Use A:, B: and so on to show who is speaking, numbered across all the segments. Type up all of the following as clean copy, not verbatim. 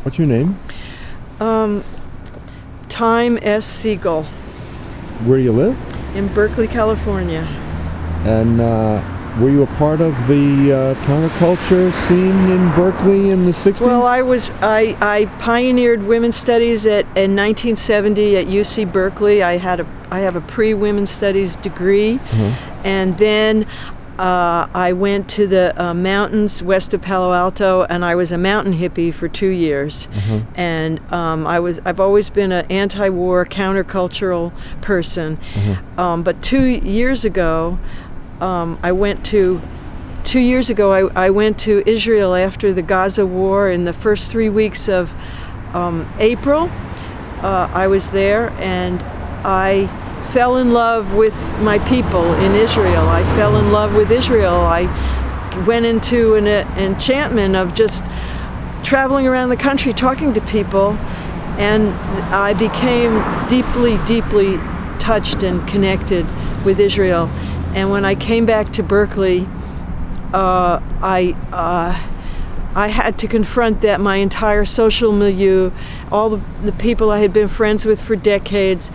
A: What's your name?
B: Thyme Siegel.
A: Where do you live?
B: In Berkeley, California.
A: And were you a part of the counterculture scene in Berkeley in the 60s?
B: Well, I pioneered women's studies in 1970 at UC Berkeley. I have a pre-women's studies degree, and then I went to the mountains west of Palo Alto, and I was a mountain hippie for 2 years. And I've always been an anti-war, countercultural person. But 2 years ago, I went to Israel after the Gaza war. In the first 3 weeks of April, I was there, and I fell in love with my people in Israel. I fell in love with Israel. I went into an enchantment of just traveling around the country talking to people, and I became deeply, deeply touched and connected with Israel. And when I came back to Berkeley, I had to confront that my entire social milieu, all the people I had been friends with for decades,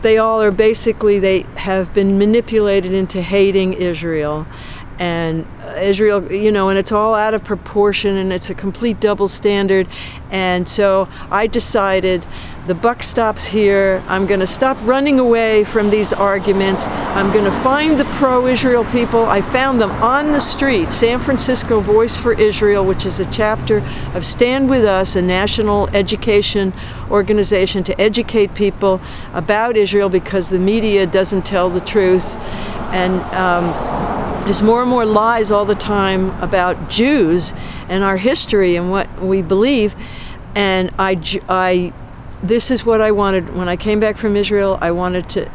B: they all are basically, they have been manipulated into hating Israel. And Israel, and it's all out of proportion, and it's a complete double standard. And so I decided the buck stops here. I'm going to stop running away from these arguments. I'm going to find the pro-Israel people. I found them on the street. San Francisco Voice for Israel, which is a chapter of Stand With Us, a national education organization to educate people about Israel because the media doesn't tell the truth. And there's more and more lies all the time about Jews and our history and what we believe. And this is what I wanted. When I came back from Israel, I wanted to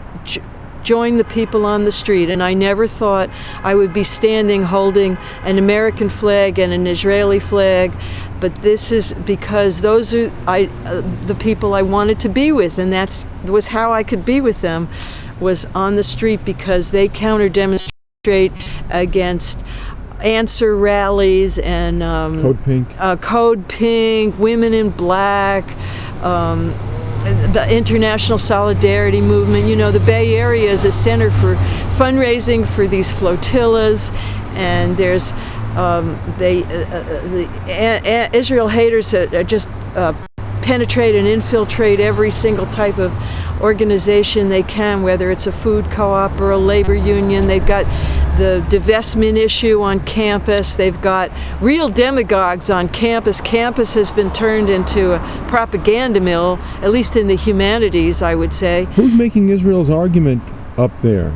B: join the people on the street. And I never thought I would be standing holding an American flag and an Israeli flag. But this is because those are the people I wanted to be with. And that was how I could be with them, was on the street, because they counter-demonstrate against answer rallies and Code Pink, Women in Black, the International Solidarity Movement. The Bay Area is a center for fundraising for these flotillas, and there's the Israel haters just penetrate and infiltrate every single type of organization they can, whether it's a food co-op or a labor union. They've got the divestment issue on campus. They've got real demagogues on campus. Campus has been turned into a propaganda mill, at least in the humanities, I would say.
A: Who's making Israel's argument up there?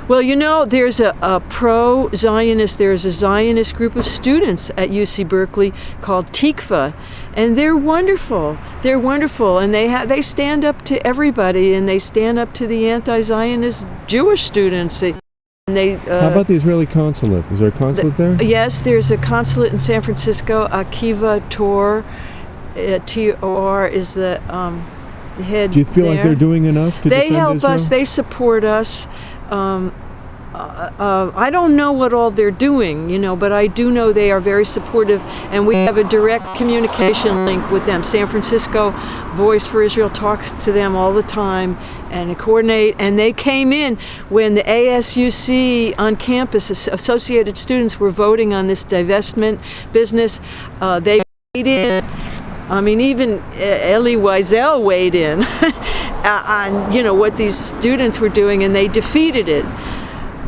B: Well, there's a pro-Zionist, there's a Zionist group of students at UC Berkeley called Tikva, and they're wonderful. They're wonderful, and they stand up to everybody, and they stand up to the anti-Zionist Jewish students.
A: How about the Israeli consulate? Is there a consulate there?
B: Yes, there's a consulate in San Francisco. Akiva Tor, T-O-R, is the head.
A: Do you feel like they're doing enough to defend
B: They help
A: Israel?
B: us. They support us. I don't know what all they're doing, but I do know they are very supportive, and we have a direct communication link with them. San Francisco Voice for Israel talks to them all the time and coordinate, and they came in when the ASUC on campus, Associated Students, were voting on this divestment business. They weighed in. I mean, even Elie Wiesel weighed in on what these students were doing, and they defeated it.